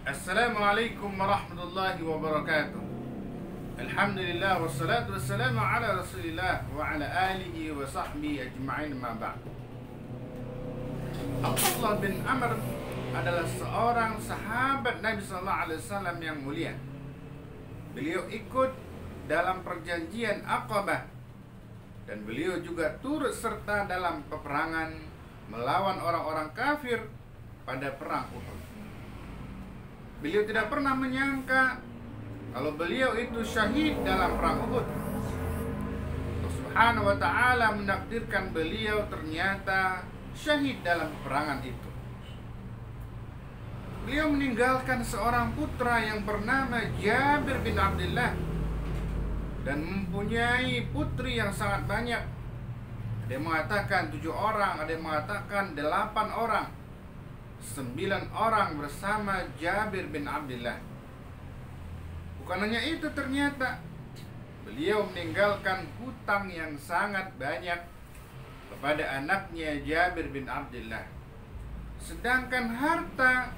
Assalamualaikum warahmatullahi wabarakatuh. Alhamdulillah wassalatu wassalamu ala Rasulillah wa ala alihi wa sahbihi ajma'in ma ba'd. Abdullah bin Amr adalah seorang sahabat Nabi sallallahu alaihi wasallam yang mulia. Beliau ikut dalam perjanjian Aqabah dan beliau juga turut serta dalam peperangan melawan orang-orang kafir pada perang Uhud. Beliau tidak pernah menyangka kalau beliau itu syahid dalam perang Uhud. Allah Subhanahu wa ta'ala menakdirkan beliau ternyata syahid dalam peperangan itu. Beliau meninggalkan seorang putra yang bernama Jabir bin Abdullah dan mempunyai putri yang sangat banyak. Ada yang mengatakan 7 orang, ada yang mengatakan 8 orang, 9 orang bersama Jabir bin Abdullah. Bukan hanya itu, ternyata beliau meninggalkan hutang yang sangat banyak kepada anaknya Jabir bin Abdullah. Sedangkan harta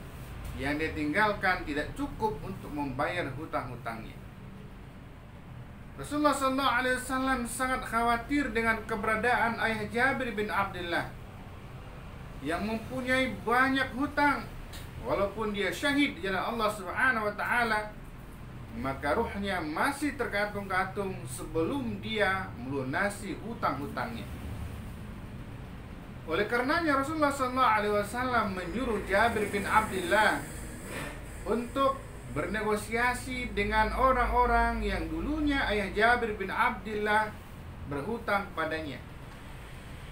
yang ditinggalkan tidak cukup untuk membayar hutang-hutangnya. Rasulullah SAW sangat khawatir dengan keberadaan ayah Jabir bin Abdullah yang mempunyai banyak hutang. Walaupun dia syahid di jalan Allah Subhanahu wa ta'ala, maka ruhnya masih terkatung-katung sebelum dia melunasi hutang-hutangnya. Oleh karenanya Rasulullah SAW menyuruh Jabir bin Abdullah untuk bernegosiasi dengan orang-orang yang dulunya ayah Jabir bin Abdullah berhutang padanya.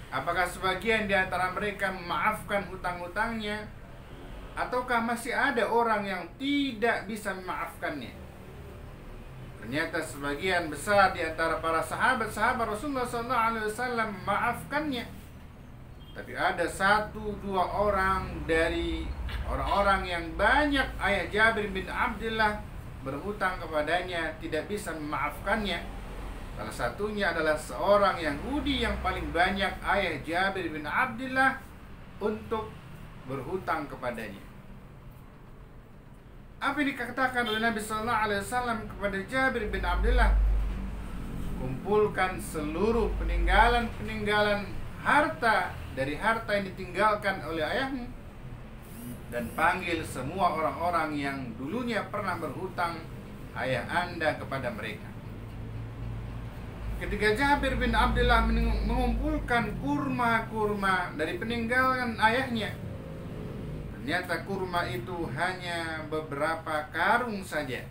Apakah sebagian di antara mereka memaafkan hutang-hutangnya, ataukah masih ada orang yang tidak bisa memaafkannya? Ternyata sebagian besar di antara para sahabat-sahabat Rasulullah SAW memaafkannya. Tapi ada 1-2 orang dari orang-orang yang banyak ayah Jabir bin Abdullah berhutang kepadanya tidak bisa memaafkannya. Salah satunya adalah seorang Yahudi yang paling banyak ayah Jabir bin Abdullah untuk berhutang kepadanya. Apa yang dikatakan oleh Nabi sallallahu alaihi wasallam kepada Jabir bin Abdullah? Kumpulkan seluruh peninggalan harta dari harta yang ditinggalkan oleh ayahmu, dan panggil semua orang-orang yang dulunya pernah berhutang ayah anda kepada mereka. Ketika Jabir bin Abdullah mengumpulkan kurma-kurma dari peninggalan ayahnya, ternyata kurma itu hanya beberapa karung saja.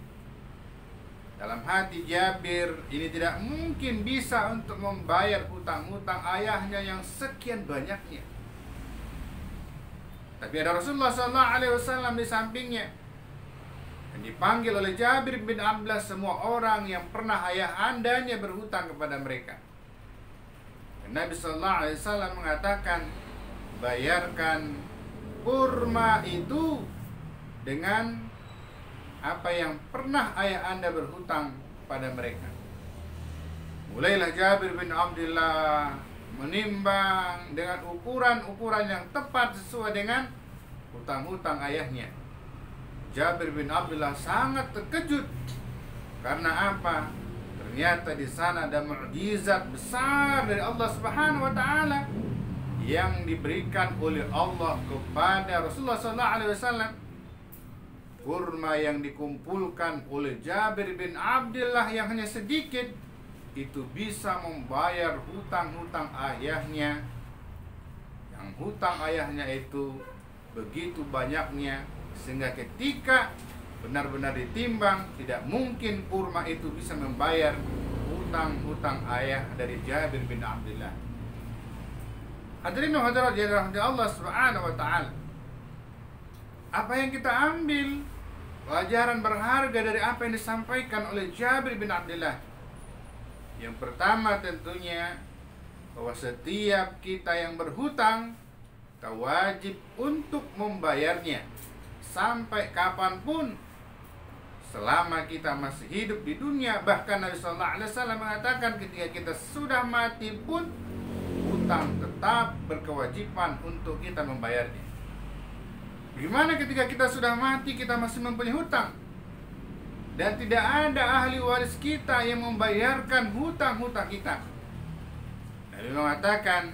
Dalam hati Jabir, ini tidak mungkin bisa untuk membayar hutang-hutang ayahnya yang sekian banyaknya. Tapi ada Rasulullah SAW di sampingnya, dan dipanggil oleh Jabir bin Abdullah semua orang yang pernah ayah andanya berhutang kepada mereka. Dan Nabi SAW mengatakan, bayarkan kurma itu dengan apa yang pernah ayah anda berhutang pada mereka. Mulailah Jabir bin Abdullah menimbang dengan ukuran-ukuran yang tepat sesuai dengan hutang-hutang ayahnya. Jabir bin Abdullah sangat terkejut. Karena apa? Ternyata di sana ada mukjizat besar dari Allah Subhanahu wa ta'ala yang diberikan oleh Allah kepada Rasulullah SAW. Kurma yang dikumpulkan oleh Jabir bin Abdullah yang hanya sedikit, itu bisa membayar hutang-hutang ayahnya. Yang hutang ayahnya itu begitu banyaknya, sehingga ketika benar-benar ditimbang, tidak mungkin kurma itu bisa membayar hutang-hutang ayah dari Jabir bin Abdullah. Hadirin wa hadirat yang dirahmati Allah Subhanahu wa ta'ala, apa yang kita ambil pelajaran berharga dari apa yang disampaikan oleh Jabir bin Abdullah? Yang pertama tentunya bahwa setiap kita yang berhutang, kita wajib untuk membayarnya sampai kapanpun, selama kita masih hidup di dunia. Bahkan Nabi SAW mengatakan ketika kita sudah mati pun, hutang tetap berkewajiban untuk kita membayarnya. Gimana ketika kita sudah mati, kita masih mempunyai hutang, dan tidak ada ahli waris kita yang membayarkan hutang-hutang kita? Nabi mengatakan,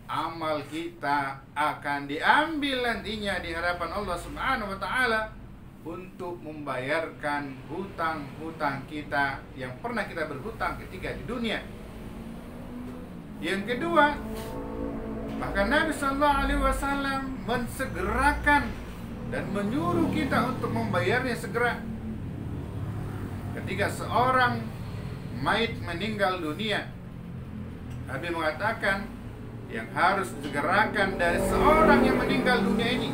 amal kita akan diambil nantinya di hadapan Allah Subhanahu wa Ta'ala untuk membayarkan hutang-hutang kita yang pernah kita berhutang ketika di dunia. Yang kedua, bahkan Nabi Sallallahu Alaihi Wasallam mensegerakan dan menyuruh kita untuk membayarnya segera. Ketika seorang mayit meninggal dunia, Nabi mengatakan yang harus disegerakan dari seorang yang meninggal dunia ini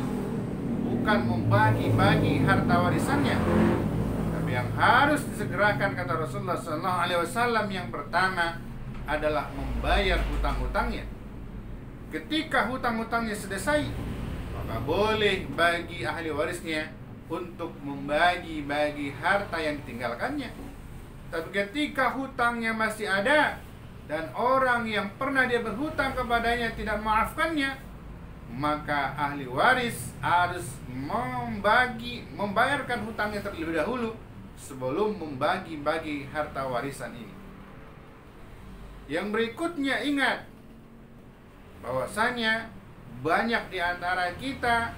bukan membagi-bagi harta warisannya, tapi yang harus disegerakan, kata Rasulullah Sallallahu Alaihi Wasallam, yang pertama adalah membayar hutang-hutangnya. Ketika hutang-hutangnya selesai, maka boleh bagi ahli warisnya untuk membagi-bagi harta yang ditinggalkannya. Tapi ketika hutangnya masih ada dan orang yang pernah dia berhutang kepadanya tidak memaafkannya, maka ahli waris harus membayarkan hutangnya terlebih dahulu sebelum membagi-bagi harta warisan ini. Yang berikutnya, ingat bahwasanya banyak di antara kita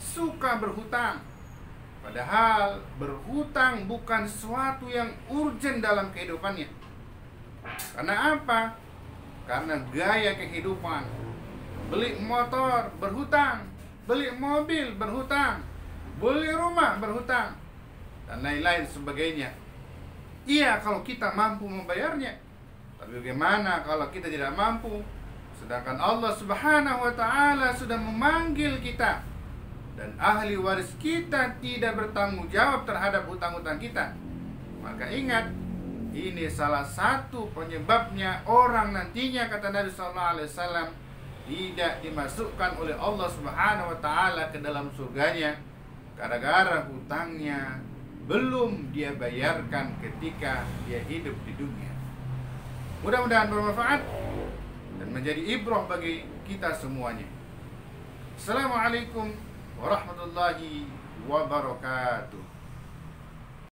suka berhutang, padahal berhutang bukan sesuatu yang urgent dalam kehidupannya. Karena apa? Karena gaya kehidupan. Beli motor berhutang, beli mobil berhutang, beli rumah berhutang, dan lain-lain sebagainya. Iya, kalau kita mampu membayarnya. Tapi bagaimana kalau kita tidak mampu? Sedangkan Allah Subhanahu wa Ta'ala sudah memanggil kita, dan ahli waris kita tidak bertanggung jawab terhadap hutang-hutang kita. Maka ingat, ini salah satu penyebabnya orang nantinya, kata Nabi Sallallahu Alaihi Wasallam, tidak dimasukkan oleh Allah Subhanahu wa Ta'ala ke dalam surganya gara-gara hutangnya belum dia bayarkan ketika dia hidup di dunia. Mudah-mudahan bermanfaat dan menjadi ibrah bagi kita semuanya. Assalamualaikum warahmatullahi wabarakatuh.